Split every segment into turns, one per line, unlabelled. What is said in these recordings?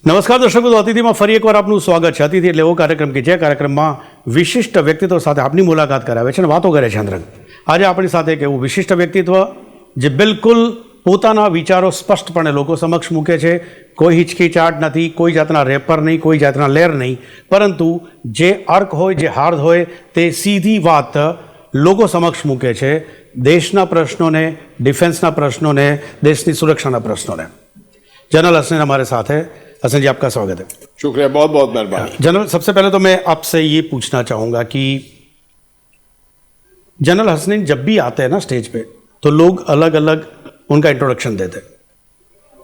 નમસ્કાર દર્શક મિત્રો, અતિથિમાં ફરી એકવાર આપનું સ્વાગત છે. અતિથિ એટલે એવો કાર્યક્રમ કે જે કાર્યક્રમમાં વિશિષ્ટ વ્યક્તિત્વ સાથે આપની મુલાકાત કરાવે છે અને વાતો કરે છે. અંતરંગ આજે આપણી સાથે એક એવું વિશિષ્ટ વ્યક્તિત્વ જે બિલકુલ પોતાના વિચારો સ્પષ્ટપણે લોકો સમક્ષ મૂકે છે. કોઈ હિચકિચાટ નથી, કોઈ જાતના રેપર નહીં, કોઈ જાતના લેર નહીં, પરંતુ જે અર્ક હોય, જે હાર્દ હોય તે સીધી વાત લોકો સમક્ષ મૂકે છે. દેશના પ્રશ્નોને, ડિફેન્સના પ્રશ્નોને, દેશની સુરક્ષાના પ્રશ્નોને. जनरल हसन हमारे साथ है. हसन जी, आपका स्वागत है.
शुक्रिया, बहुत बहुत मेहरबानी.
जनरल, सबसे पहले तो मैं आपसे ये पूछना चाहूँगा कि जनरल हसनैन जब भी आते हैं ना स्टेज पे तो लोग अलग अलग उनका इंट्रोडक्शन देते.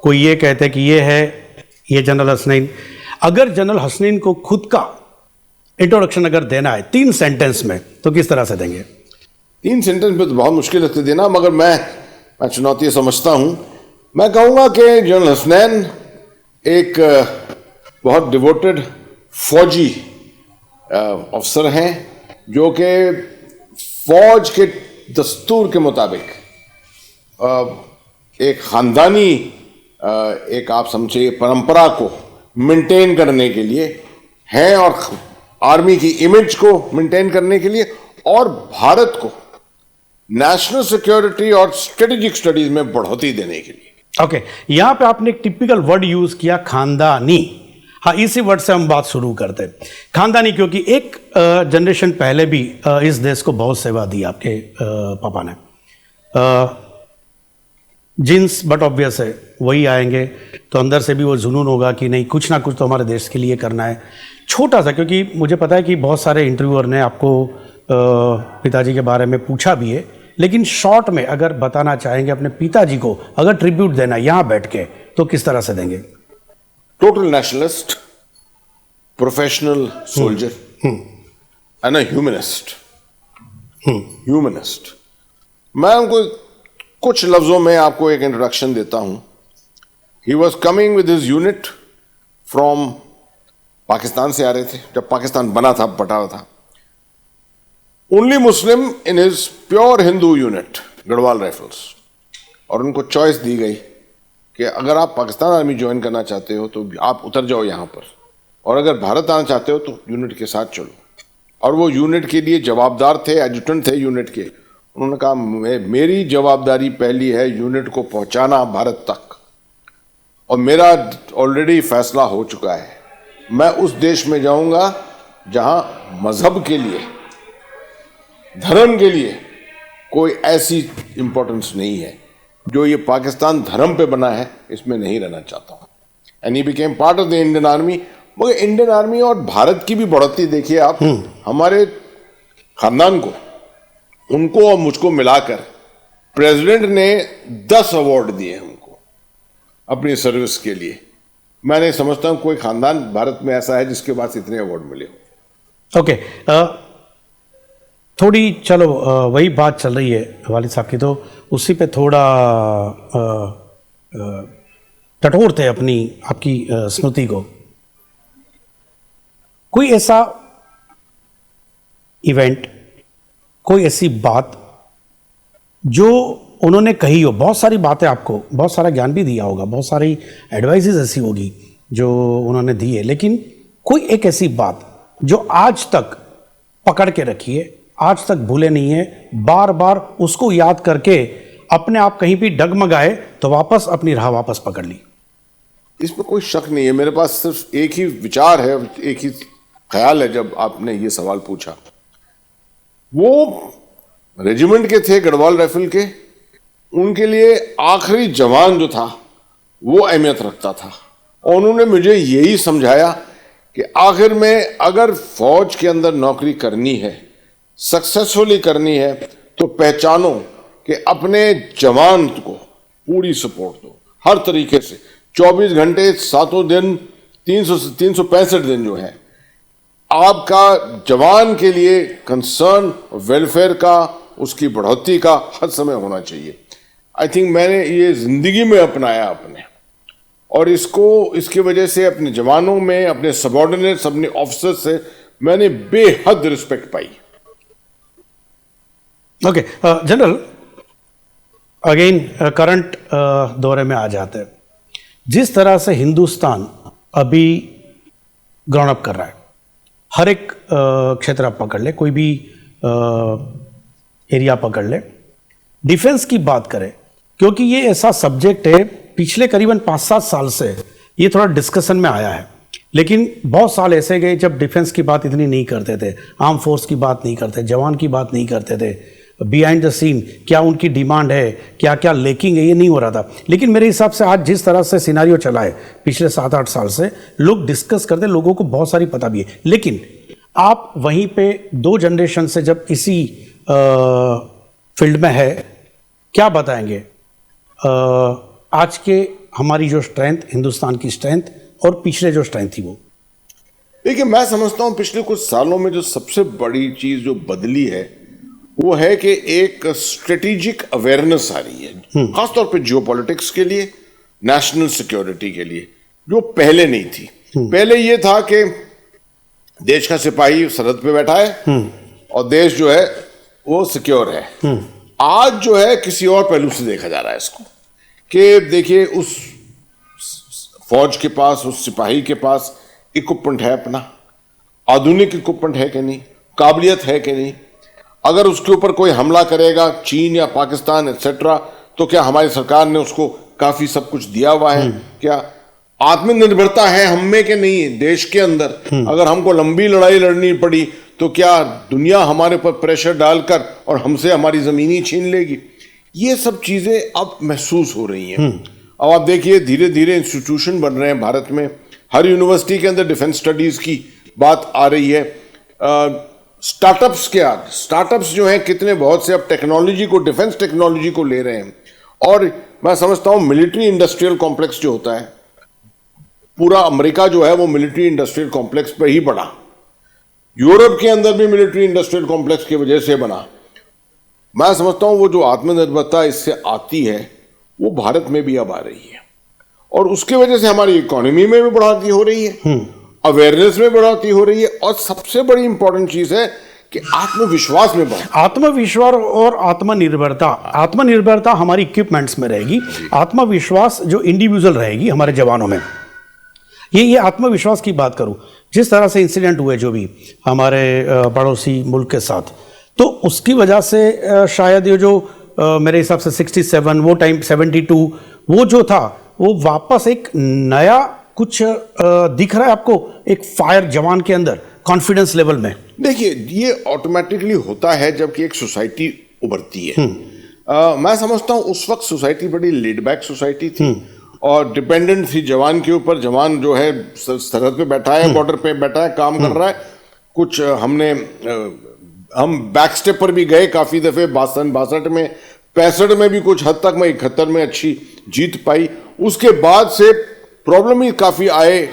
कोई ये कहते कि ये है ये जनरल हसनैन. अगर जनरल हसनैन को खुद का इंट्रोडक्शन अगर देना है 3 सेंटेंस में तो किस तरह से देंगे?
3 सेंटेंस में तो बहुत मुश्किल है देना, मगर मैं चुनौती समझता हूँ. मैं कहूँगा कि जनरल हसनैन एक बहुत डिवोटेड फौजी अफसर हैं जो कि फौज के दस्तूर के मुताबिक एक ख़ानदानी एक आप समझिए परंपरा को मेंटेन करने के लिए हैं और आर्मी की इमेज को मेंटेन करने के लिए और भारत को नेशनल सिक्योरिटी और स्ट्रेटेजिक स्टडीज में बढ़ोतरी देने के लिए.
ओके, यहाँ पे आपने एक टिपिकल वर्ड यूज किया, खानदानी. हाँ, इसी वर्ड से हम बात शुरू करते हैं. खानदानी, क्योंकि एक जनरेशन पहले भी इस देश को बहुत सेवा दी आपके पापा ने. जीन्स बट ऑब्वियस है, वही आएंगे तो अंदर से भी वो जुनून होगा कि नहीं, कुछ ना कुछ तो हमारे देश के लिए करना है. छोटा सा, क्योंकि मुझे पता है कि बहुत सारे इंटरव्यूअर ने आपको पिताजी के बारे में पूछा भी है, लेकिन शॉर्ट में अगर बताना चाहेंगे अपने पिताजी को, अगर ट्रिब्यूट देना यहाँ बैठ के, तो किस तरह से देंगे?
Total nationalist, professional soldier and a humanist. Humanist. मैं उनको कुछ लफ्जों में आपको एक इंट्रोडक्शन देता हूं. He was coming with his unit from Pakistan से आ रहे थे जब पाकिस्तान बना था, बटा था. Only Muslim in his pure Hindu unit, Garhwal rifles. और उनको चॉइस दी गई कि अगर आप पाकिस्तान आर्मी ज्वाइन करना चाहते हो तो आप उतर जाओ यहाँ पर, और अगर भारत आना चाहते हो तो यूनिट के साथ चलो. और वो यूनिट के लिए जवाबदार थे, एडजुटेंट थे यूनिट के. उन्होंने कहा मेरी जवाबदारी पहली है यूनिट को पहुँचाना भारत तक, और मेरा ऑलरेडी फैसला हो चुका है. मैं उस देश में जाऊँगा जहाँ मजहब के लिए, धर्म के लिए कोई ऐसी इंपॉर्टेंस नहीं है. जो ये पाकिस्तान धर्म पे बना है, इसमें नहीं रहना चाहता हूँ. And he became part of the Indian army. मगर इंडियन आर्मी और भारत की भी बढ़ोतरी देखिए आप. हमारे खानदान को, उनको और मुझको मिलाकर प्रेसिडेंट ने 10 अवार्ड दिए हमको अपनी सर्विस के लिए. मैं नहीं समझता हूँ कोई खानदान भारत में ऐसा है जिसके पास इतने अवार्ड मिले हो.
ओके, थोड़ी चलो वही बात चल रही है वालिद साहब की, तो उसी पे थोड़ा कठोर थे अपनी आपकी स्मृति को. कोई ऐसा इवेंट, कोई ऐसी बात जो उन्होंने कही हो. बहुत सारी बातें, आपको बहुत सारा ज्ञान भी दिया होगा, बहुत सारी एडवाइसेस ऐसी होगी जो उन्होंने दी है, लेकिन कोई एक ऐसी बात जो आज तक पकड़ के रखी है, आज तक भूले नहीं है, बार बार उसको याद करके अपने आप कहीं भी डगमगाए तो वापस अपनी राह वापस पकड़ ली.
इसमें कोई शक नहीं है. मेरे पास सिर्फ एक ही विचार है, एक ही ख्याल है. जब आपने ये सवाल पूछा, वो रेजिमेंट के थे, गढ़वाल राइफल के. उनके लिए आखिरी जवान जो था वो अहमियत रखता था. और उन्होंने मुझे यही समझाया कि आखिर में अगर फौज के अंदर नौकरी करनी है, सक्सेसफुली करनी है, तो पहचानो कि अपने जवान को पूरी सपोर्ट दो हर तरीके से. 24 घंटे 7 दिन 365 दिन जो है, आपका जवान के लिए कंसर्न, वेलफेयर का, उसकी बढ़ोतरी का हर समय होना चाहिए. आई थिंक मैंने ये जिंदगी में अपनाया अपने, और इसकी वजह से अपने जवानों में, अपने सबॉर्डिनेट्स, अपने ऑफिसर्स से मैंने बेहद रिस्पेक्ट पाई.
ओके, जनरल, अगेन करंट दौरे में आ जाते हैं. जिस तरह से हिंदुस्तान अभी ग्राउंड अप कर रहा है, हर एक क्षेत्र आप पकड़ ले, कोई भी एरिया पकड़ ले, डिफेंस की बात करें, क्योंकि ये ऐसा सब्जेक्ट है, पिछले करीबन 5-7 साल से ये थोड़ा डिस्कशन में आया है, लेकिन बहुत साल ऐसे गए जब डिफेंस की बात इतनी नहीं करते थे, आर्म फोर्स की बात नहीं करते, जवान की बात नहीं करते थे, बिहाइंड द सीन क्या उनकी डिमांड है, क्या क्या लेकिंग है, ये नहीं हो रहा था। लेकिन मेरे हिसाब से आज जिस तरह से सिनारियो चला है पिछले 7-8 साल से, लोग डिस्कस करते, लोगों को बहुत सारी पता भी है। लेकिन आप वहीं पे 2 जनरेशन से जब इसी फील्ड में है, क्या बताएंगे आज के हमारी जो स्ट्रेंथ, हिंदुस्तान की स्ट्रेंथ और पिछले जो स्ट्रेंथ थी वो?
देखिए, मैं समझता हूं पिछले कुछ सालों में जो सबसे बड़ी चीज जो बदली है वो है कि एक स्ट्रेटेजिक अवेयरनेस आ रही है, खासतौर पे जियोपॉलिटिक्स के लिए, नेशनल सिक्योरिटी के लिए, जो पहले नहीं थी। पहले ये था कि देश का सिपाही सरहद पे बैठा है और देश जो है वो सिक्योर है। आज जो है किसी और पहलू से देखा जा रहा है इसको, कि देखिए उस फौज के पास, उस सिपाही के पास इक्विपमेंट है अपना, आधुनिक इक्विपमेंट है कि नहीं, काबिलियत है कि नहीं, अगर उसके ऊपर कोई हमला करेगा चीन या पाकिस्तान एक्सेट्रा, तो क्या हमारी सरकार ने उसको काफी सब कुछ दिया हुआ है? क्या आत्मनिर्भरता है हम में कि नहीं देश के अंदर? अगर हमको लंबी लड़ाई लड़नी पड़ी तो क्या दुनिया हमारे ऊपर प्रेशर डालकर और हमसे हमारी जमीनी छीन लेगी? ये सब चीजें अब महसूस हो रही हैं। अब आप देखिए धीरे धीरे इंस्टीट्यूशन बन रहे हैं भारत में, हर यूनिवर्सिटी के अंदर डिफेंस स्टडीज की बात आ रही है। स्टार्टअप्स जो हैं कितने बहुत से अब टेक्नोलॉजी को, डिफेंस टेक्नोलॉजी को ले रहे हैं। और मैं समझता हूं मिलिट्री इंडस्ट्रियल कॉम्प्लेक्स जो होता है, पूरा अमेरिका जो है वो मिलिट्री इंडस्ट्रियल कॉम्प्लेक्स पर ही बना, यूरोप के अंदर भी मिलिट्री इंडस्ट्रियल कॉम्प्लेक्स की वजह से बना। मैं समझता हूं वो जो आत्मनिर्भरता इससे आती है वो भारत में भी अब आ रही है, और उसकी वजह से हमारी इकोनॉमी में भी बढ़ोतरी हो रही है, अवेयरनेस में बढ़ोतरी हो रही है, और सबसे बड़ी इंपॉर्टेंट चीज है कि आत्मविश्वास में बढ़ा।
आत्मविश्वास और आत्मनिर्भरता, आत्मनिर्भरता हमारी इक्विपमेंट्स में रहेगी, आत्मविश्वास जो इंडिविजुअल रहेगी हमारे जवानों में। ये आत्मविश्वास की बात करूं, जिस तरह से इंसिडेंट हुए जो भी हमारे पड़ोसी मुल्क के साथ, तो उसकी वजह से शायद ये जो मेरे हिसाब से 67 वो टाइम 72 वो जो था वो वापस एक नया कुछ दिख रहा है आपको, एक फायर जवान के अंदर, कॉन्फिडेंस लेवल में?
देखिए, ये ऑटोमेटिकली होता है जबकि एक सोसाइटी उभरती है। मैं समझता हूं उस वक्त सोसाइटी बड़ी लेड बैक सोसाइटी थी और डिपेंडेंट थी जवान के ऊपर। जवान जो है सरहद पे बैठा है, बॉर्डर पे बैठा है, काम कर रहा है। कुछ हम बैक स्टेप पर भी गए काफी दफे, 62 में, 65 में भी कुछ हद तक, मैं 71 में अच्छी जीत पाई। उसके बाद से प्रॉब्लम ही काफी आए,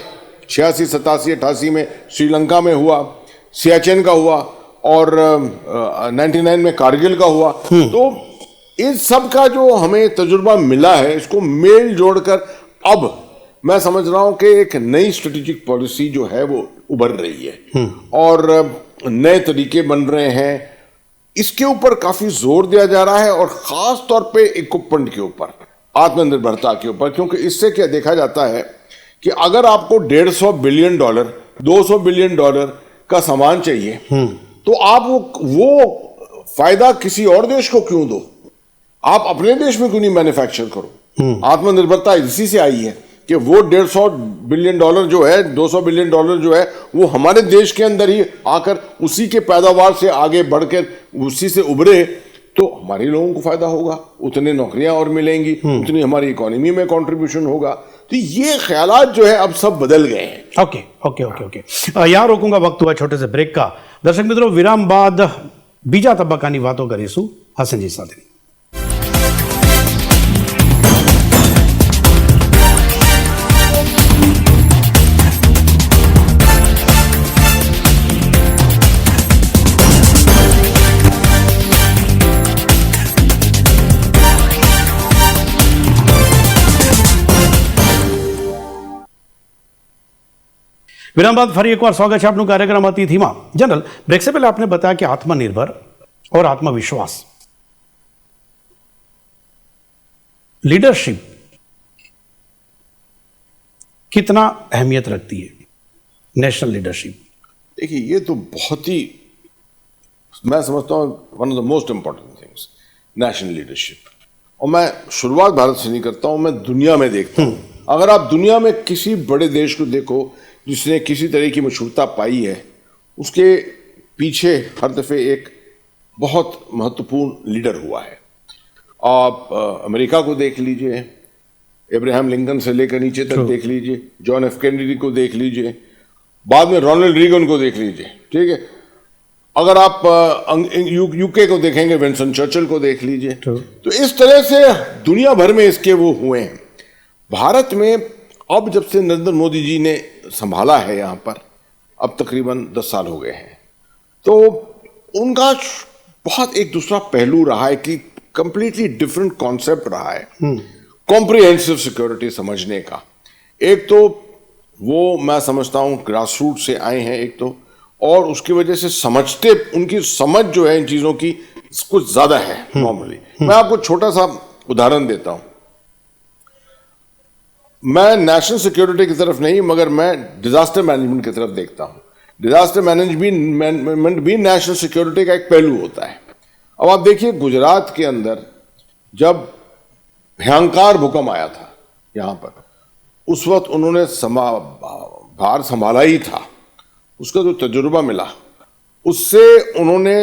86, 87, 88 में श्रीलंका में हुआ, सियाचिन का हुआ, और 99 में कारगिल का हुआ। तो इस सब का जो हमें तजुर्बा मिला है, इसको मेल जोड़कर अब मैं समझ रहा हूं कि एक नई स्ट्रेटेजिक पॉलिसी जो है वो उभर रही है और नए तरीके बन रहे हैं। इसके ऊपर काफी जोर दिया जा रहा है, और खास तौर पे इक्विपमेंट के ऊपर, आत्मनिर्भरता के ऊपर, क्योंकि इससे क्या देखा जाता है कि अगर आपको $150 बिलियन, $200 बिलियन का सामान चाहिए, तो आप वो फायदा किसी और देश को क्यों दो? आप अपने देश में क्यों नहीं मैन्युफैक्चर करो? आत्मनिर्भरता इसी से आई है कि वो $150 बिलियन जो है, $200 बिलियन जो है, वो हमारे देश के अंदर ही आकर उसी के पैदावार से आगे बढ़कर उसी से उभरे, तो हमारे लोगों को फायदा होगा, उतने नौकरियां और मिलेंगी, उतनी हमारी इकोनॉमी में कंट्रीब्यूशन होगा। तो ये ख्यालात जो है अब सब बदल गए हैं।
ओके। यहाँ रोकूंगा, वक्त हुआ छोटे से ब्रेक का। दर्शक मित्रों, विराम बाद बीजा तबक्कानी वातो करीशू हसनजी સાથે। विराम बाद फरी एक बार स्वागत है आपનું કાર્યક્રમ અતિથિમાં। जनरल, ब्रेक से पहले आपने बताया कि आत्मनिर्भर और आत्मविश्वास, लीडरशिप कितना अहमियत रखती है नेशनल लीडरशिप?
देखिए, ये तो बहुत ही, मैं समझता हूँ, one of the most important things, national leadership. और मैं शुरुआत भारत से नहीं करता हूँ, मैं दुनिया में देखता हूँ। अगर आप दुनिया में किसी बड़े देश को देखो जिसने किसी तरह की मशहूरता पाई है, उसके पीछे हर दफे एक बहुत महत्वपूर्ण लीडर हुआ है। आप अमेरिका को देख लीजिए, इब्राहिम लिंकन से लेकर नीचे तक देख लीजिए, जॉन एफ कैनेडी को देख लीजिए, बाद में रोनाल्ड रीगन को देख लीजिए, ठीक है। अगर आप यूके को देखेंगे, विंस्टन चर्चिल को देख लीजिए। तो इस तरह से दुनिया भर में इसके वो हुए हैं। भारत में अब जब से नरेंद्र मोदी जी ने संभाला है यहाँ पर, अब तकरीबन 10 साल हो गए हैं, तो उनका बहुत एक दूसरा पहलू रहा है कि कंप्लीटली डिफरेंट कॉन्सेप्ट रहा है कॉम्प्रिहेंसिव सिक्योरिटी समझने का। एक तो वो मैं समझता हूं ग्रास रूट से आए हैं एक तो, और उसकी वजह से समझते, उनकी समझ जो है इन चीजों की कुछ ज्यादा है नॉर्मली। मैं आपको छोटा सा उदाहरण देता हूं। मैं नेशनल सिक्योरिटी की तरफ नहीं, मगर मैं डिजास्टर मैनेजमेंट की तरफ देखता हूं। डिजास्टर मैनेजमेंट भी नेशनल सिक्योरिटी का एक पहलू होता है। अब आप देखिए, गुजरात के अंदर जब भयंकर भूकंप आया था यहां पर, उस वक्त उन्होंने भार संभाला ही था। उसका जो तजुर्बा मिला, उससे उन्होंने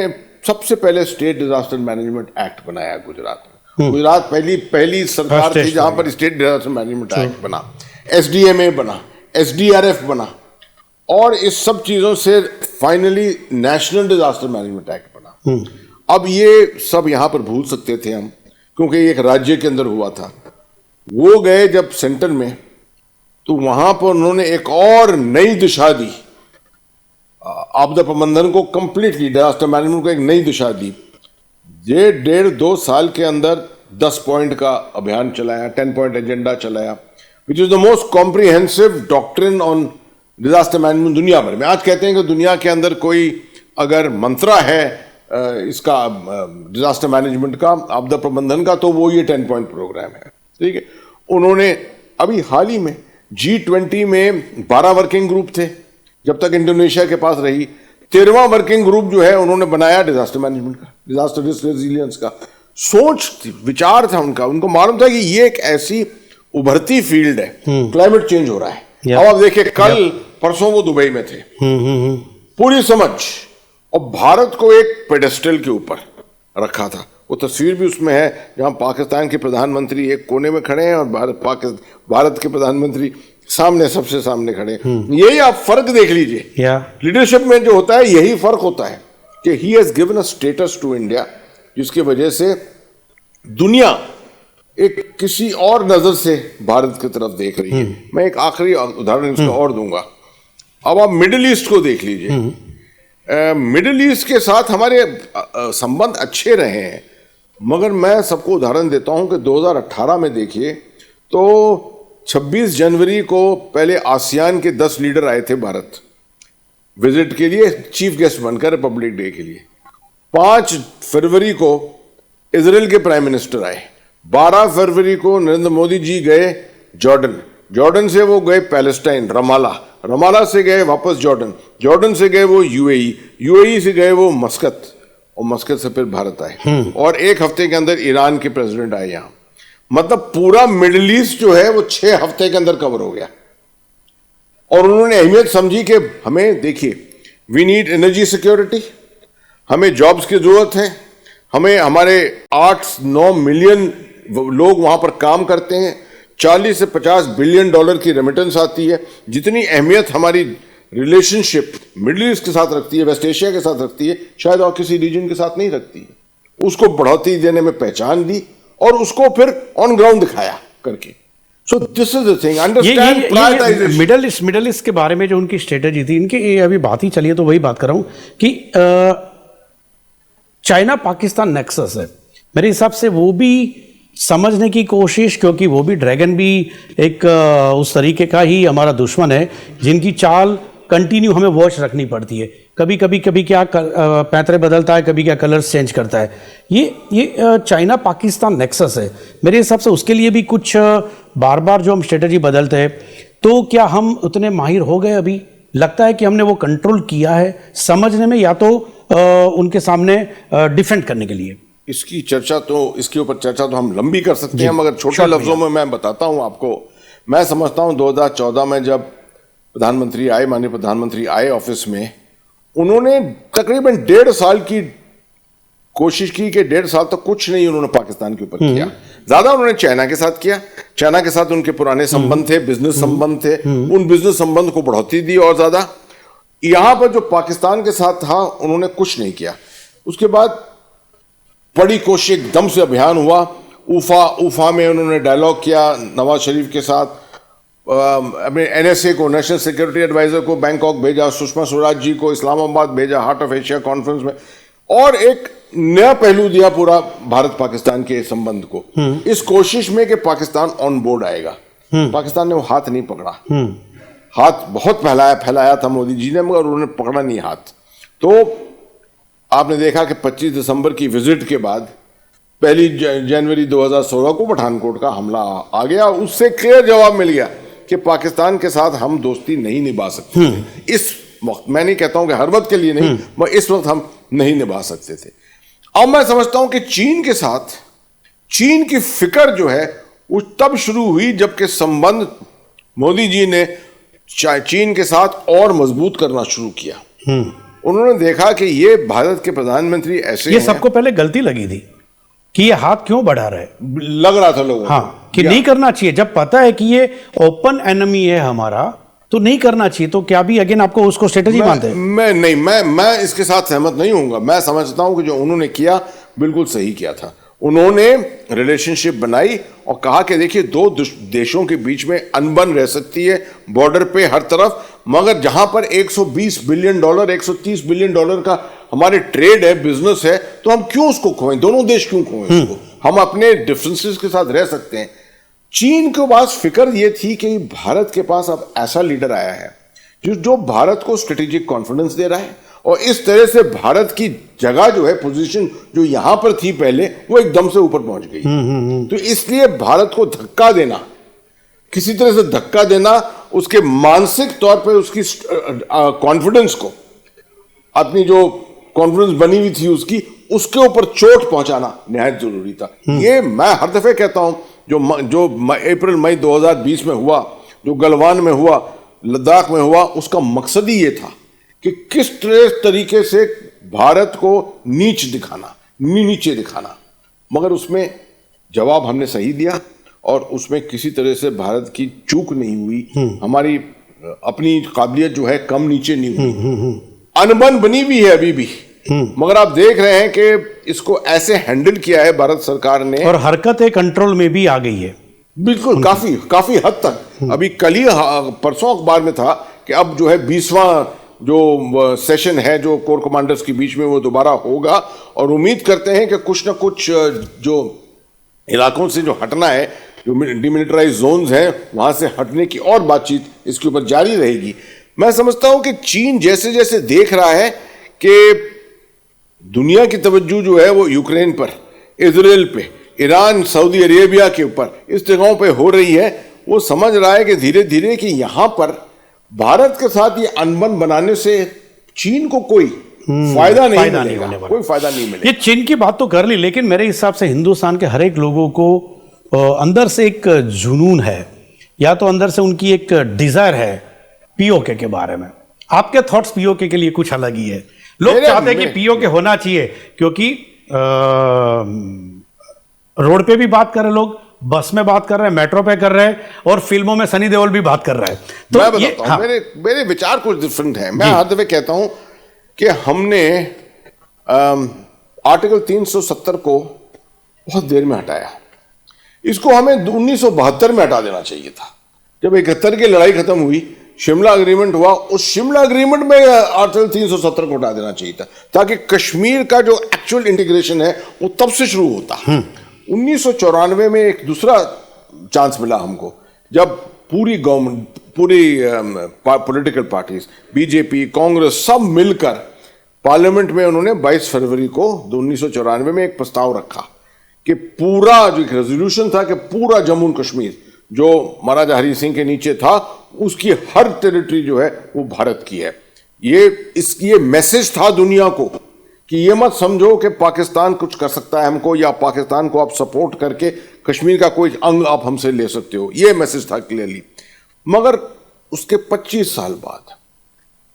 सबसे पहले स्टेट डिजास्टर मैनेजमेंट एक्ट बनाया गुजरात में। गुजरात पहली सरकार थी जहां पर स्टेट डिजास्टर मैनेजमेंट एक्ट बना, एसडीएमए बना, एसडीआरएफ बना, और इस सब चीजों से finally national disaster management act बना। अब ये सब यहां पर भूल सकते थे हम, क्योंकि एक राज्य के अंदर हुआ था। वो गए जब सेंटर में, तो वहां पर उन्होंने एक और नई दिशा दी, आपदा प्रबंधन को, कंप्लीटली डिजास्टर मैनेजमेंट को एक नई दिशा दी। ये 1.5-2 साल के अंदर 10 पॉइंट का अभियान चलाया, 10 पॉइंट एजेंडा चलाया, which is the most comprehensive doctrine on disaster management दुनिया भर में। आज कहते हैं कि दुनिया के अंदर कोई अगर मंत्रा है इसका डिजास्टर मैनेजमेंट का, आपदा प्रबंधन का, तो वो ये 10 पॉइंट प्रोग्राम है, ठीक है। उन्होंने अभी हाल ही में G20 में 12 वर्किंग ग्रुप थे, जब तक इंडोनेशिया के पास रही। 13वां वर्किंग ग्रुप जो है उन्होंने बनाया डिजास्टर मैनेजमेंट का, डिजास्टर रिस्क रेजिलियंस का। सोच विचार था उनका, उनको मालूम था कि ये एक ऐसी उभरती फील्ड है, क्लाइमेट चेंज हो रहा है। अब आप देखिए, कल परसों वो दुबई में थे, पूरी समझ, और भारत को एक पेडेस्टल के ऊपर रखा था। वो तस्वीर भी उसमें है जहां पाकिस्तान के प्रधानमंत्री एक कोने में खड़े हैं और भारत के प्रधानमंत्री सामने, सबसे सामने खड़े हैं। यही आप फर्क देख लीजिए। लीडरशिप में जो होता है यही फर्क होता है कि he has given a status to India, जिसकी वजह से दुनिया एक किसी और नजर से भारत की तरफ देख रही है। मैं एक आखिरी उदाहरण इसका और दूंगा। अब आप मिडिल ईस्ट को देख लीजिए। मिडिल ईस्ट के साथ हमारे संबंध अच्छे रहे हैं, मगर मैं सबको उदाहरण देता हूं कि 2018 में देखिए तो 26 जनवरी को पहले आसियान के 10 लीडर आए थे भारत विजिट के लिए, चीफ गेस्ट बनकर रिपब्लिक डे के लिए। 5 फरवरी को इजराइल के प्राइम मिनिस्टर आए। 12 फरवरी को नरेंद्र मोदी जी गए जॉर्डन से वो गए पैलेस्टाइन, रमाला से गए वापस जॉर्डन से गए वो यूएई से गए वो मस्कत, और मस्कत से फिर भारत आए, और 1 हफ्ते के अंदर ईरान के प्रेसिडेंट आए यहां। मतलब पूरा मिडिल ईस्ट जो है वो 6 हफ्ते के अंदर कवर हो गया। और उन्होंने अहमियत समझी कि हमें, देखिए, वी नीड एनर्जी सिक्योरिटी, हमें जॉब्स की जरूरत है, हमें हमारे 8-9 मिलियन लोग वहां पर काम करते हैं, 40 से 50 बिलियन डॉलर की रेमिटेंस आती है। जितनी अहमियत हमारी रिलेशनशिप मिडिल ईस्ट के साथ रखती है, वेस्ट एशिया के साथ रखती है, शायद और किसी रीजन के साथ नहीं रखती है। उसको बढ़ोतरी देने में पहचान दी और उसको फिर ऑन ग्राउंड दिखाया करके। So this is the thing, understand prioritisation.
Middle east के बारे में जो उनकी स्ट्रेटेजी थी, इनकी ये अभी बात ही चली है तो वही बात कर रहा हूं कि चाइना पाकिस्तान नेक्सस है। मेरे हिसाब से वो भी समझने की कोशिश, क्योंकि वो भी ड्रैगन भी एक उस तरीके का ही हमारा दुश्मन है, जिनकी चाल कंटिन्यू हमें वॉच रखनी पड़ती है। कभी क्या पैंतरे बदलता है, कभी क्या कलर्स चेंज करता है। ये चाइना पाकिस्तान नेक्सस है। मेरे हिसाब से उसके लिए भी कुछ बार बार जो हम स्ट्रेटजी बदलते हैं, तो क्या हम उतने माहिर हो गए अभी? लगता है कि हमने वो कंट्रोल किया है समझने में, या तो उनके सामने डिफेंड करने के लिए?
इसकी चर्चा तो, इसके ऊपर चर्चा तो हम लंबी कर सकते हैं, मगर छोटे लफ्जों में मैं बताता हूं आपको। मैं समझता हूं 2014 में जब प्रधानमंत्री आए, माननीय प्रधानमंत्री आए ऑफिस में, उन्होंने तकरीबन 1.5 साल की कोशिश की कि 1.5 साल तक कुछ नहीं उन्होंने पाकिस्तान के ऊपर किया। ज्यादा उन्होंने चाइना के साथ किया। चाइना के साथ उनके पुराने संबंध थे, बिजनेस संबंध थे, उन बिजनेस संबंध को बढ़ोतरी दी और ज्यादा। यहां पर जो पाकिस्तान के साथ था उन्होंने कुछ नहीं किया। उसके बाद बड़ी कोशिश, एकदम से अभियान हुआ। उफा में उन्होंने डायलॉग किया नवाज शरीफ के साथ, अपने NSA को, नेशनल सिक्योरिटी एडवाइजर को बैंकॉक भेजा, सुषमा स्वराज जी को इस्लामाबाद भेजा हार्ट ऑफ एशिया कॉन्फ्रेंस में, और एक नया पहलू दिया पूरा भारत पाकिस्तान के संबंध को, इस कोशिश में कि पाकिस्तान ऑन बोर्ड आएगा। पाकिस्तान ने वो हाथ नहीं पकड़ा। हाथ बहुत फैलाया था मोदी जी ने, मगर उन्होंने पकड़ा नहीं हाथ। तो आपने देखा कि 25 दिसंबर की विजिट के बाद 1 जनवरी 2016 को पठानकोट का हमला आ गया। उससे क्लियर जवाब मिल गया कि पाकिस्तान के साथ हम दोस्ती नहीं निभा सकते थे इस वक्त। मैं नहीं कहता हूं कि हर वक्त के लिए नहीं, मगर इस वक्त हम नहीं निभा सकते थे। अब मैं समझता हूं कि चीन के साथ, चीन की फिक्र जो है वो तब शुरू हुई जबकि संबंध मोदी जी ने चीन के साथ और मजबूत करना शुरू किया। उन्होंने देखा कि ये भारत के प्रधानमंत्री ऐसे,
ये सबको पहले गलती लगी थी कि ये हाथ क्यों बढ़ा रहे,
लग रहा था लोगों को।
हाँ, कि नहीं करना चाहिए। जब पता है कि ये ओपन एनिमी है हमारा, तो नहीं करना चाहिए। तो क्या भी अगेन आपको उसको स्ट्रेटेजी मानते हैं?
मैं इसके साथ सहमत नहीं हूंगा। मैं समझता हूं कि जो उन्होंने किया बिल्कुल सही किया था। उन्होंने रिलेशनशिप बनाई और कहा कि देखिए, दो देशों के बीच में अनबन रह सकती है बॉर्डर पे हर तरफ, मगर जहां पर 120 बिलियन डॉलर, 130 बिलियन डॉलर का हमारे ट्रेड है, बिजनेस है, तो हम क्यों उसको खोएं? दोनों देश क्यों खोएं उसको? हम अपने डिफरेंसेस के साथ रह सकते हैं। चीन के पास फिक्र ये थी कि भारत के पास अब ऐसा लीडर आया है जो भारत को स्ट्रेटेजिक कॉन्फिडेंस दे रहा है, और इस तरह से भारत की जगह जो है, पोजीशन जो यहां पर थी पहले, वो एकदम से ऊपर पहुंच गई। तो इसलिए भारत को धक्का देना, किसी तरह से धक्का देना, उसके मानसिक तौर पर उसकी कॉन्फिडेंस को, अपनी जो कॉन्फिडेंस बनी हुई थी उसके ऊपर चोट पहुंचाना निहायत जरूरी था। ये मैं हर दफे कहता हूं, जो अप्रैल मई 2020 में हुआ, जो गलवान में हुआ, लद्दाख में हुआ, उसका मकसद ही ये था कि किस तरीके से भारत को नीचे दिखाना, मगर उसमें जवाब हमने सही दिया और उसमें किसी तरह से भारत की चूक नहीं हुई। हमारी अपनी काबिलियत जो है कम नीचे नहीं हुई। अनबन बनी हुई है अभी भी, मगर आप देख रहे हैं कि इसको ऐसे हैंडल किया है भारत सरकार ने, और
हरकतें कंट्रोल में भी आ गई है।
बिल्कुल, काफी हद तक। अभी कल ही परसों अखबार में था कि अब जो है 20वां जो सेशन है जो कोर कमांडर्स के बीच में, वो दोबारा होगा, और उम्मीद करते हैं कि कुछ ना कुछ जो इलाकों से जो हटना है, जो डिमिलिटराइज जोन्स हैं, वहां से हटने की और बातचीत इसके ऊपर जारी रहेगी। मैं समझता हूं कि चीन जैसे जैसे देख रहा है कि दुनिया की तवज्जो जो है वो यूक्रेन पर, इजराइल पे, ईरान, सऊदी अरेबिया के ऊपर, इस जगहों पे हो रही है, वो समझ रहा है कि धीरे धीरे कि यहां पर भारत के साथ ये अनबन बनाने से चीन को कोई फायदा नहीं मिलेगा, कोई फायदा नहीं मिलेगा।
ये चीन की बात तो कर ली, लेकिन मेरे हिसाब से हिंदुस्तान के हर एक लोगों को अंदर से एक जुनून है, या तो अंदर से उनकी एक डिजायर है पीओके के बारे में। आपके थॉट्स पीओके के लिए कुछ अलग ही है। लोग चाहते हैं कि पीओके होना चाहिए, क्योंकि रोड पे भी बात कर रहे लोग, बस में बात कर रहे हैं, मेट्रो पे कर रहे हैं, और फिल्मों में सनी देओल भी बात कर रहा है। तो
मैं बताता हूं, हाँ, मेरे विचार कुछ डिफरेंट है। मैं हर दफे कहता हूं कि हमने आर्टिकल 370 को बहुत देर में हटाया। इसको हमें 1972 में हटा देना चाहिए था। जब 71 की लड़ाई खत्म हुई, शिमला अग्रीमेंट हुआ, उस शिमला अग्रीमेंट में आर्टिकल 370 को हटा देना चाहिए था, ताकि कश्मीर का जो एक्चुअल इंटीग्रेशन है वो तब से शुरू होता। 1994 में एक दूसरा चांस मिला हमको, जब पूरी गवर्नमेंट, पूरी पॉलिटिकल पार्टीज, बीजेपी, कांग्रेस, सब मिलकर पार्लियामेंट में उन्होंने 22 फरवरी को 1994 में एक प्रस्ताव रखा कि पूरा जो एक रेजोल्यूशन था कि पूरा जम्मू कश्मीर जो महाराजा हरि सिंह के नीचे था, उसकी हर टेरिटरी जो है वो भारत की है। ये मैसेज था दुनिया को कि ये मत समझो कि पाकिस्तान कुछ कर सकता है हमको, या पाकिस्तान को आप सपोर्ट करके कश्मीर का कोई अंग आप हमसे ले सकते हो। ये मैसेज था क्लियरली। मगर उसके 25 साल बाद,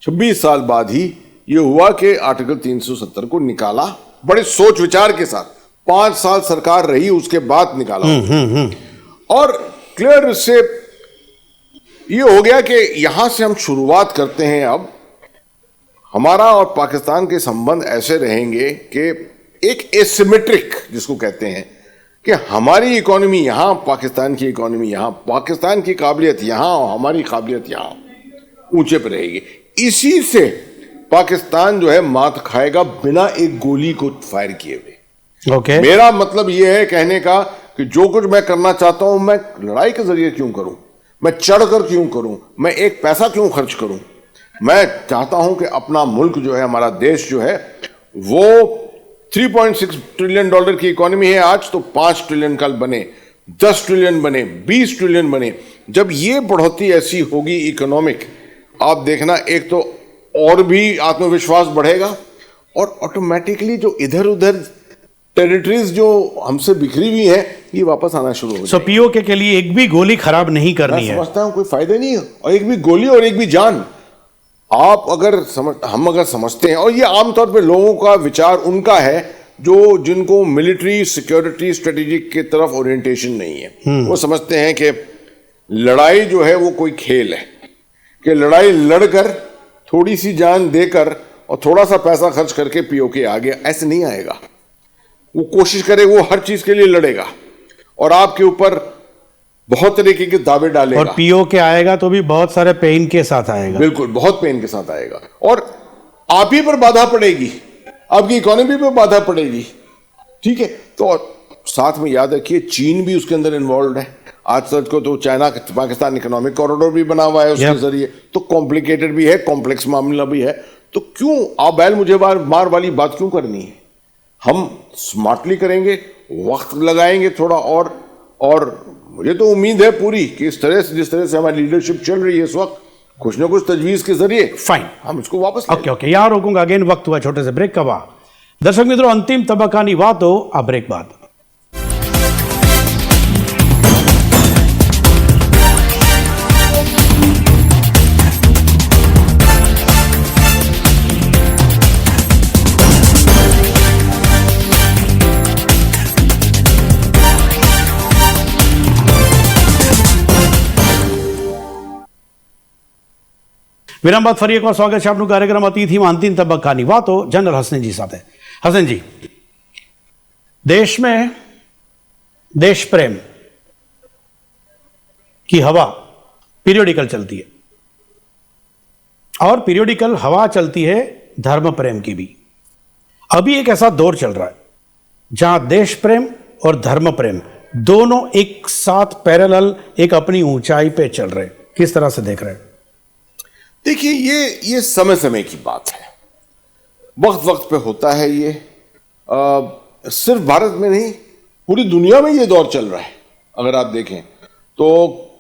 26 साल बाद ही ये हुआ कि आर्टिकल 370 को निकाला, बड़े सोच विचार के साथ। 5 साल सरकार रही, उसके बाद निकाला। और क्लियर से ये हो गया कि यहां से हम शुरुआत करते हैं। अब हमारा और पाकिस्तान के संबंध ऐसे रहेंगे कि एक एसिमेट्रिक, जिसको कहते हैं कि हमारी इकोनॉमी यहां, पाकिस्तान की इकोनॉमी यहां, पाकिस्तान की काबिलियत यहां और हमारी काबिलियत यहां ऊंचे पर रहेगी। इसी से पाकिस्तान जो है मात खाएगा बिना एक गोली को फायर किए हुए।
ओके।
मेरा मतलब यह है कहने का कि जो कुछ मैं करना चाहता हूं, मैं लड़ाई के जरिए क्यों करूं, मैं चढ़कर क्यों करूं, मैं एक पैसा क्यों खर्च करूं। मैं चाहता हूं कि अपना मुल्क जो है, हमारा देश जो है, वो 3.6 ट्रिलियन डॉलर की इकोनॉमी है आज, तो 5 ट्रिलियन कल बने, 10 ट्रिलियन बने, 20 ट्रिलियन बने। जब ये बढ़ोतरी ऐसी होगी इकोनॉमिक, आप देखना, एक तो और भी आत्मविश्वास बढ़ेगा, और ऑटोमेटिकली जो इधर उधर टेरिटरीज जो हमसे बिखरी हुई है, ये वापस आना शुरू हो
सो पीओके के लिए एक भी गोली खराब नहीं करनी है।
समझता हूं कोई फायदा नहीं है, और एक भी गोली और एक भी जान। आप अगर हम अगर समझते हैं, और ये आमतौर पे लोगों का विचार उनका है जो जिनको मिलिट्री सिक्योरिटी स्ट्रेटेजिक की तरफ ओरिएंटेशन नहीं है। वो समझते हैं कि लड़ाई जो है वो कोई खेल है, कि लड़ाई लड़कर, थोड़ी सी जान देकर और थोड़ा सा पैसा खर्च करके पीओके आ गया, ऐसे नहीं आएगा। वो कोशिश करे, वो हर चीज के लिए लड़ेगा और आपके ऊपर बहुत तरीके के दावे डालेगा।
और पीओके आएगा तो भी बहुत सारे पेन के साथ आएगा।
बिल्कुल, बहुत पेन के साथ आएगा, और आप ही पर बाधा पड़ेगी, आपकी इकोनॉमी पर बाधा पड़ेगी। ठीक है, तो साथ में याद रखिए चीन भी उसके अंदर इन्वॉल्व है। आज तक को तो चाइना पाकिस्तान इकोनॉमिक कॉरिडोर भी बना हुआ है उसके जरिए, तो कॉम्प्लिकेटेड भी है, कॉम्प्लेक्स मामला भी है। तो क्यों आप बैल मुझे मार वाली बात क्यों करनी है? हम स्मार्टली करेंगे, वक्त लगाएंगे थोड़ा, और मुझे तो उम्मीद है पूरी कि इस तरह से, जिस तरह से हमारी लीडरशिप चल रही है इस वक्त, कुछ ना कुछ तजवीज के जरिए
फाइन
हम इसको वापस
ओके यहां रोकूंगा। अगेन वक्त हुआ छोटे से ब्रेक का। दर्शक मित्रों, अंतिम तबक्कानी वातो आ ब्रेक बाद। વિરામ બાદ ફરી એકવાર સ્વાગત છે આપનું કાર્યક્રમ અતિથિમાં અંતિમ તબક્કાની વાતો જનરલ હસનજી સાથે। હસનજી, देश में देश प्रेम की हवा पीरियोडिकल चलती है, और पीरियोडिकल हवा चलती है धर्म प्रेम की भी। अभी एक ऐसा दौर चल रहा है जहां देश प्रेम और धर्म प्रेम दोनों एक साथ पैरेलल एक अपनी ऊंचाई पे चल रहे हैं। किस तरह से देख रहे हैं?
देखिए, ये समय समय की बात है, वक्त वक्त पे होता है। ये सिर्फ भारत में नहीं, पूरी दुनिया में ये दौर चल रहा है। अगर आप देखें तो,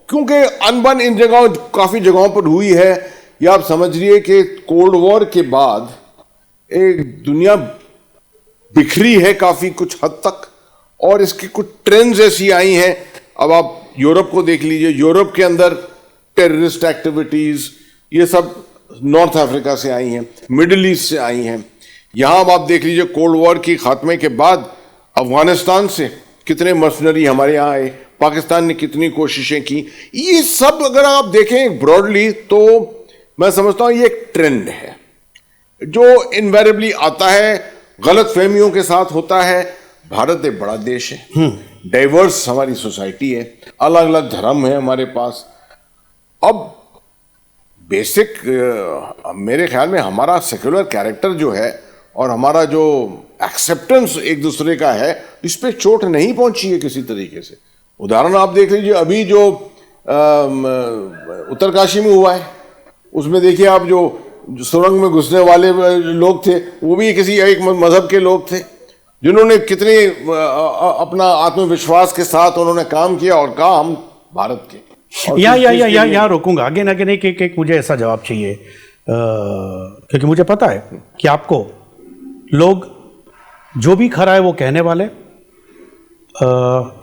क्योंकि अनबन इन जगहों, काफी जगहों पर हुई है। या आप समझिए कि कोल्ड वॉर के बाद एक दुनिया बिखरी है काफी कुछ हद तक, और इसकी कुछ ट्रेंड्स ऐसी आई हैं। अब आप यूरोप को देख लीजिए, यूरोप के अंदर टेररिस्ट एक्टिविटीज ये सब नॉर्थ अफ्रीका से आई हैं, मिडिल ईस्ट से आई हैं। यहां अब आप देख लीजिए, कोल्ड वॉर की खात्मे के बाद अफगानिस्तान से कितने मर्सनरी हमारे यहाँ आए, पाकिस्तान ने कितनी कोशिशें की। ये सब अगर आप देखें ब्रॉडली तो मैं समझता हूं ये एक ट्रेंड है जो इनवेरेबली आता है, गलत फहमियों के साथ होता है। भारत एक बड़ा देश है, डाइवर्स हमारी सोसाइटी है, अलग अलग धर्म है हमारे पास। अब बेसिक मेरे ख्याल में हमारा सेक्युलर कैरेक्टर जो है और हमारा जो एक्सेप्टेंस एक दूसरे का है, इस पे चोट नहीं पहुंची है किसी तरीके से। उदाहरण आप देख लीजिए, अभी जो उत्तरकाशी में हुआ है, उसमें देखिए आप जो सुरंग में घुसने वाले लोग थे, वो भी किसी एक मजहब के लोग थे, जिन्होंने कितने अपना आत्मविश्वास के साथ उन्होंने काम किया और कहा हम भारत के। और
यहाँ रोकूंगा, आगे ना कि नहीं कि मुझे ऐसा जवाब चाहिए, क्योंकि मुझे पता है कि आपको लोग जो भी खरा है वो कहने वाले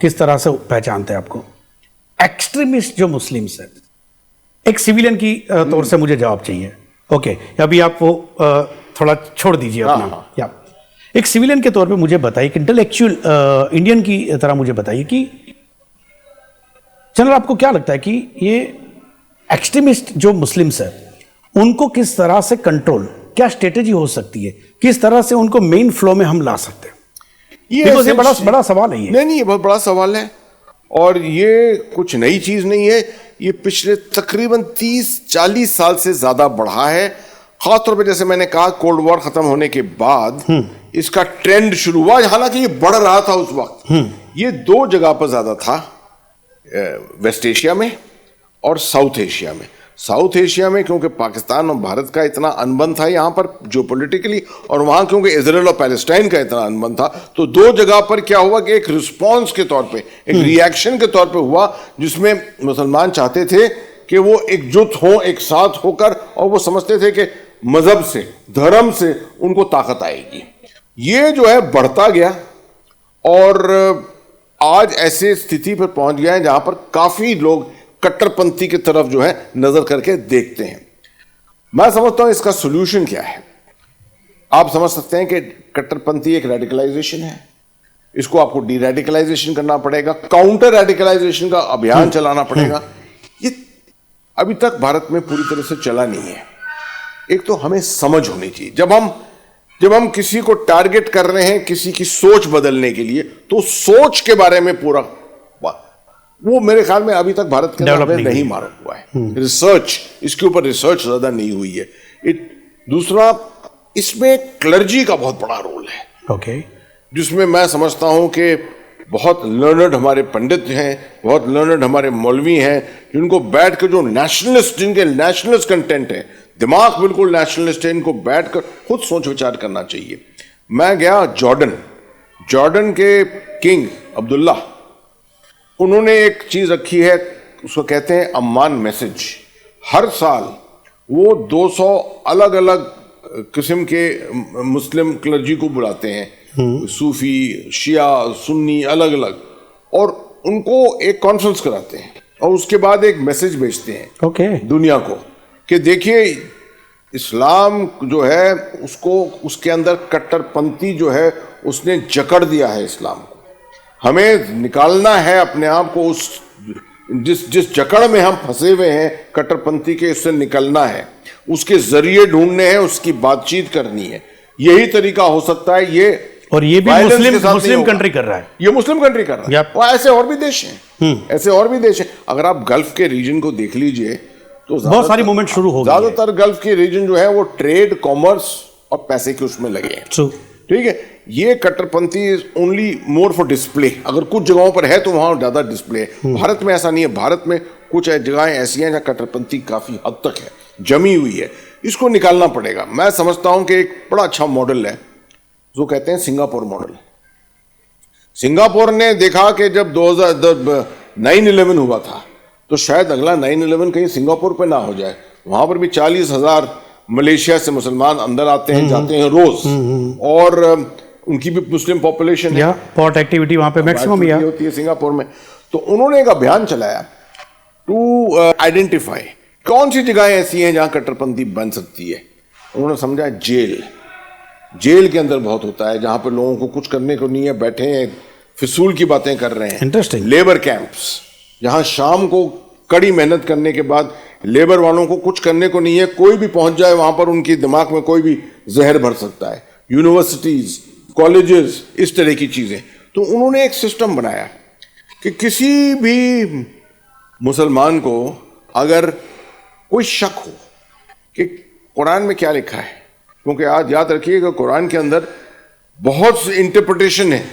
किस तरह से पहचानते हैं आपको। एक्सट्रीमिस्ट जो मुस्लिम्स है, एक सिविलियन की तौर से मुझे जवाब चाहिए। ओके, अभी आप वो थोड़ा छोड़ दीजिए अपना।
हाँ।
या एक सिविलियन के तौर पे मुझे बताइए कि इंटेलेक्चुअल इंडियन की तरह मुझे बताइए कि जनरल आपको क्या लगता है कि ये एक्सट्रीमिस्ट जो मुस्लिम्स है उनको किस तरह से कंट्रोल, क्या स्ट्रेटेजी हो सकती है, किस तरह से उनको मेन फ्लो में हम ला सकते हैं? ये बड़ा सवाल है।
नहीं, ये बहुत बड़ा सवाल है और ये कुछ नई चीज नहीं है। ये पिछले तकरीबन 30-40 साल से ज्यादा बढ़ा है। खासतौर पे जैसे मैंने कहा, कोल्ड वॉर खत्म होने के बाद इसका ट्रेंड शुरू हुआ, हालांकि ये बढ़ रहा था उस वक्त। ये 2 जगह पर ज्यादा था, वेस्ट एशिया में और साउथ एशिया में। साउथ एशिया में क्योंकि पाकिस्तान और भारत का इतना अनबन था यहाँ पर जियोपॉलिटिकली, और वहां क्योंकि इजराइल और पैलेस्टाइन का इतना अनबन था, तो 2 जगह पर क्या हुआ कि एक रिस्पॉन्स के तौर पे, एक रिएक्शन के तौर पे हुआ, जिसमें मुसलमान चाहते थे कि वो एकजुट हों, एक साथ होकर, और वो समझते थे कि मजहब से, धर्म से उनको ताकत आएगी। ये जो है बढ़ता गया और आज ऐसे स्थिति पर पहुंच गया है जहां पर काफी लोग कट्टरपंथी की तरफ जो है नजर करके देखते हैं। मैं समझता हूं इसका सॉल्यूशन क्या है। आप समझ सकते हैं कि कट्टरपंथी एक रेडिकलाइजेशन है, इसको आपको डी रेडिकलाइजेशन करना पड़ेगा, काउंटर रेडिकलाइजेशन का अभियान चलाना पड़ेगा। ये अभी तक भारत में पूरी तरह से चला नहीं है। एक तो हमें समझ होनी चाहिए, जब हम किसी को टारगेट कर रहे हैं किसी की सोच बदलने के लिए, तो सोच के बारे में पूरा, वो मेरे ख्याल में अभी तक भारत के अंदर नहीं मारा हुआ है। रिसर्च, इसके ऊपर रिसर्च ज्यादा नहीं हुई है। दूसरा, इसमें क्लर्जी का बहुत बड़ा रोल है।
ओके,
जिसमें मैं समझता हूं कि बहुत लर्नड हमारे पंडित हैं, बहुत लर्नड हमारे मौलवी हैं, जिनको बैठ कर जो नेशनलिस्ट, जिनके नेशनलिस्ट कंटेंट है, दिमाग बिल्कुल नेशनलिस्ट है, इनको बैठ कर खुद सोच विचार करना चाहिए। मैं गया जॉर्डन के किंग अब्दुल्ला, उन्होंने एक चीज रखी है, उसको कहते हैं अम्मान मैसेज। हर साल वो 200 अलग अलग किस्म के मुस्लिम क्लर्जी को बुलाते हैं, सूफी, शिया, सुन्नी, अलग अलग, और उनको एक कॉन्फ्रेंस कराते हैं और उसके बाद एक मैसेज भेजते हैं दुनिया को कि देखिए इस्लाम जो है उसको, उसके अंदर कट्टरपंथी जो है उसने जकड़ दिया है इस्लाम को। हमें निकालना है अपने आप को उस जिस जकड़ में हम फंसे हुए हैं कट्टरपंथी के, उससे निकलना है, उसके जरिए ढूंढने हैं, उसकी बातचीत करनी है। यही तरीका हो सकता है। ये
भी मुस्लिम कंट्री कर रहा है,
ये मुस्लिम कंट्री कर रहा है। और ऐसे और भी देश हैं, ऐसे और भी देश हैं। अगर आप गल्फ के रीजन को देख लीजिए तो
बहुत सारी मूवमेंट शुरू हो गई।
ज्यादातर गल्फ के रीजन जो है वो ट्रेड, कॉमर्स और पैसे के उसमें लगे हैं। ठीक है, ये कट्टरपंथी is only more for display. अगर कुछ जगहों पर है तो वहां ज्यादा डिस्प्ले है। भारत में ऐसा नहीं है। भारत में कुछ जगहें ऐसी हैं जहां कट्टरपंथी काफी हद तक है, जमी हुई है। इसको निकालना पड़ेगा। मैं समझता हूं कि एक बड़ा अच्छा मॉडल है जो कहते हैं सिंगापुर मॉडल। सिंगापुर ने देखा कि जब 9/11 हुआ था तो शायद अगला 9/11 कहीं सिंगापुर पे ना हो जाए। वहां पर भी 40,000 मलेशिया से मुसलमान अंदर आते हैं, जाते हैं रोज, और उनकी भी मुस्लिम पॉपुलेशन है।
पोर्ट एक्टिविटी वहां पे मैक्सिमम
होती है सिंगापुर में। तो उन्होंने एक अभियान चलाया टू आइडेंटिफाई कौन सी जगहें ऐसी हैं जहां कट्टरपंथी बन सकती है। उन्होंने समझा जेल के अंदर बहुत होता है, जहां पर लोगों को कुछ करने को नहीं है, बैठे हैं, फिसूल की बातें कर रहे हैं।
इंटरेस्टिंग।
लेबर कैंप्स, जहां शाम को कड़ी मेहनत करने के बाद लेबर वालों को कुछ करने को नहीं है, कोई भी पहुंच जाए वहां पर उनकी दिमाग में कोई भी जहर भर सकता है। यूनिवर्सिटीज, कॉलेजेस, इस तरह की चीजें। तो उन्होंने एक सिस्टम बनाया कि किसी भी मुसलमान को अगर कोई शक हो कि कुरान में क्या लिखा है, क्योंकि आज याद रखिएगा कुरान के अंदर बहुत सी इंटरप्रिटेशन है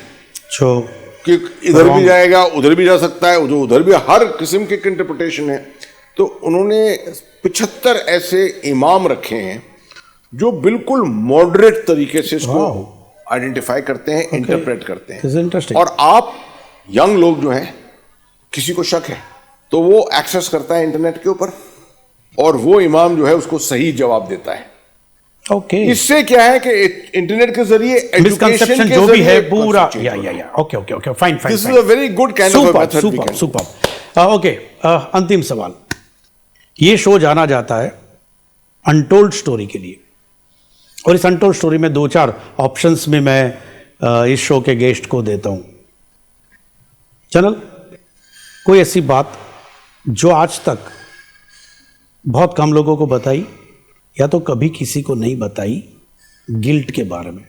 कि इधर भी जाएगा, उधर भी जा सकता है, उधर भी, हर किस्म की इंटरप्रिटेशन है। तो उन्होंने 75 ऐसे इमाम रखे हैं जो बिल्कुल मॉडरेट तरीके से इसको आइडेंटिफाई करते हैं, इंटरप्रेट करते हैं। और आप यंग लोग जो हैं, किसी को शक है तो वो एक्सेस करता है इंटरनेट के ऊपर और वो इमाम जो है उसको सही जवाब देता है।
ओके,
इससे क्या है कि इंटरनेट के जरिए
मिसकंसेप्शन जो भी है पूरा या okay okay okay fine fine,
this is a very good kind of method.
Super super. Okay, अंतिम सवाल। ये शो जाना जाता है अनटोल्ड स्टोरी के लिए, और इस अनटोल्ड स्टोरी में 2-4 ऑप्शंस में मैं इस शो के गेस्ट को देता हूं। चैनल, कोई ऐसी बात जो आज तक बहुत कम लोगों को बताई या तो कभी किसी को नहीं बताई, गिल्ट के बारे में,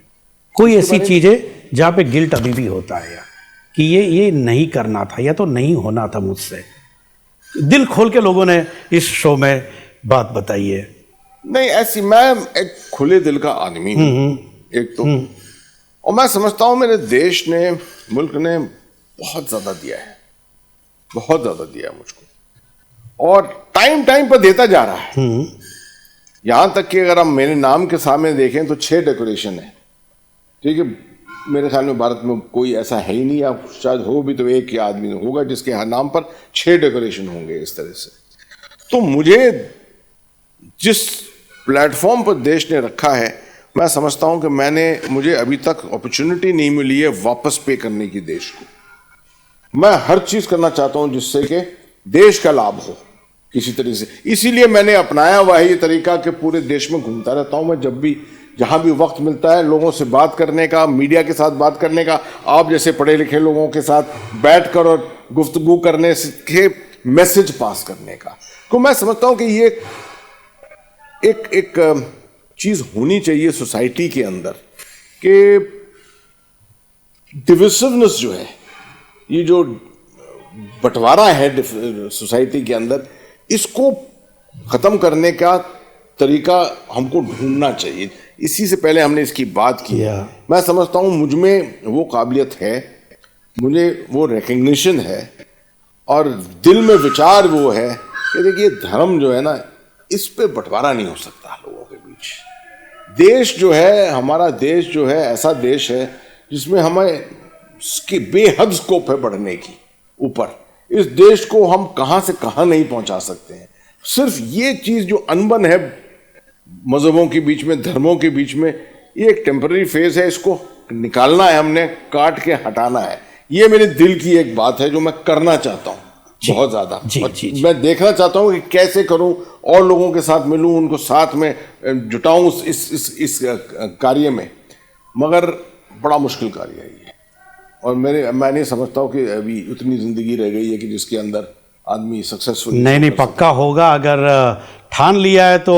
कोई ऐसी चीज है जहां पे गिल्ट अभी भी होता है या कि ये नहीं करना था या तो नहीं होना था मुझसे, दिल खोल के लोगों ने इस शो में बात बताई है?
नहीं, ऐसी, मैं एक खुले दिल का आदमी हूं एक तो, और मैं समझता हूं मेरे देश ने, मुल्क ने बहुत ज्यादा दिया है, बहुत ज्यादा दिया है मुझको, और टाइम टाइम पर देता जा रहा है। यहां तक कि अगर हम मेरे नाम के सामने देखें तो 6 डेकोरेशन है, ठीक है। मेरे ख्याल में भारत में कोई ऐसा है ही नहीं, या शायद हो भी तो एक ही आदमी होगा जिसके हर नाम पर 6 डेकोरेशन होंगे इस तरह से। तो मुझे जिस प्लेटफॉर्म पर देश ने रखा है, मैं समझता हूं कि मुझे अभी तक अपॉर्चुनिटी नहीं मिली है वापस पे करने की देश को। मैं हर चीज करना चाहता हूं जिससे कि देश का लाभ हो किसी तरह से। इसीलिए मैंने अपनाया हुआ है ये तरीका कि पूरे देश में घूमता रहता हूं मैं, जब भी जहां भी वक्त मिलता है लोगों से बात करने का, मीडिया के साथ बात करने का, आप जैसे पढ़े लिखे लोगों के साथ बैठकर और गुफ्तगू करने के मैसेज पास करने का। तो मैं समझता हूं कि ये एक चीज होनी चाहिए सोसाइटी के अंदर कि डिविसिवनेस जो है, ये जो बंटवारा है सोसाइटी के अंदर, इसको खत्म करने का तरीका हमको ढूंढना चाहिए। इसी से पहले हमने इसकी बात की है। मैं समझता हूं मुझ में वो काबिलियत है, मुझे वो रिकग्निशन है, और दिल में विचार वो है कि देखिए धर्म जो है ना, इस पे बंटवारा नहीं हो सकता लोगों के बीच। देश जो है, हमारा देश जो है, ऐसा देश है जिसमें हमें इसकी बेहद स्कोप है बढ़ने की ऊपर। इस देश को हम कहां से कहां नहीं पहुंचा सकते हैं। सिर्फ ये चीज जो अनबन है मजहबों के बीच में, धर्मों के बीच में, ये एक टेम्पररी फेज है, इसको निकालना है, हमने काट के हटाना है। ये मेरे दिल की एक बात है जो मैं करना चाहता हूं बहुत ज्यादा। मैं देखना चाहता हूं कि कैसे करूं, और लोगों के साथ मिलूं, उनको साथ में जुटाऊं इस कार्य में, मगर बड़ा मुश्किल कार्य है ये। और मैं नहीं समझता हूं कि अभी उतनी जिंदगी रह गई है कि जिसके अंदर आदमी सक्सेसफुल
नहीं पक्का होगा। अगर ठान लिया है तो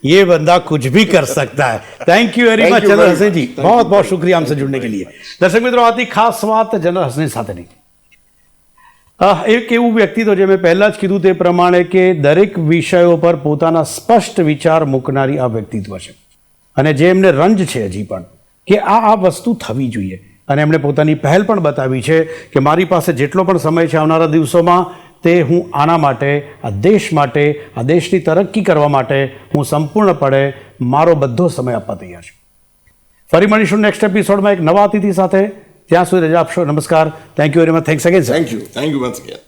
ये बंदा कुछ भी कर सकता है। Thank you very much general Hasan ji, बहुत बहुत शुक्रिया हमसे जुड़ने के लिए। દર્શક મિત્રો, આથી ખાસ વાત જનરલ હસન સાથેની। એક એવું વ્યક્તિત્વ જે મેં પહેલા જ કીધું તે પ્રમાણે કે દરેક વિષયો પર પોતાના સ્પષ્ટ વિચાર મૂકનારી આ વ્યક્તિત્વ છે, અને જે એમને રંજ છે હજી પણ કે આ વસ્તુ થવી જોઈએ, અને એમણે પોતાની પહેલ પણ બતાવી છે કે મારી પાસે જેટલો પણ સમય છે આવનારા દિવસોમાં તે હું આના માટે, આ દેશ માટે, આ દેશની તરક્કી કરવા માટે હું સંપૂર્ણપણે મારો બધો સમય આપવા તૈયાર છું। ફરી મળીશું નેક્સ્ટ એપિસોડમાં એક નવા અતિથિ સાથે। ત્યાં સુધી રજા આપશો। નમસ્કાર। Thank you very much. Thanks again sir.
Thank you once again.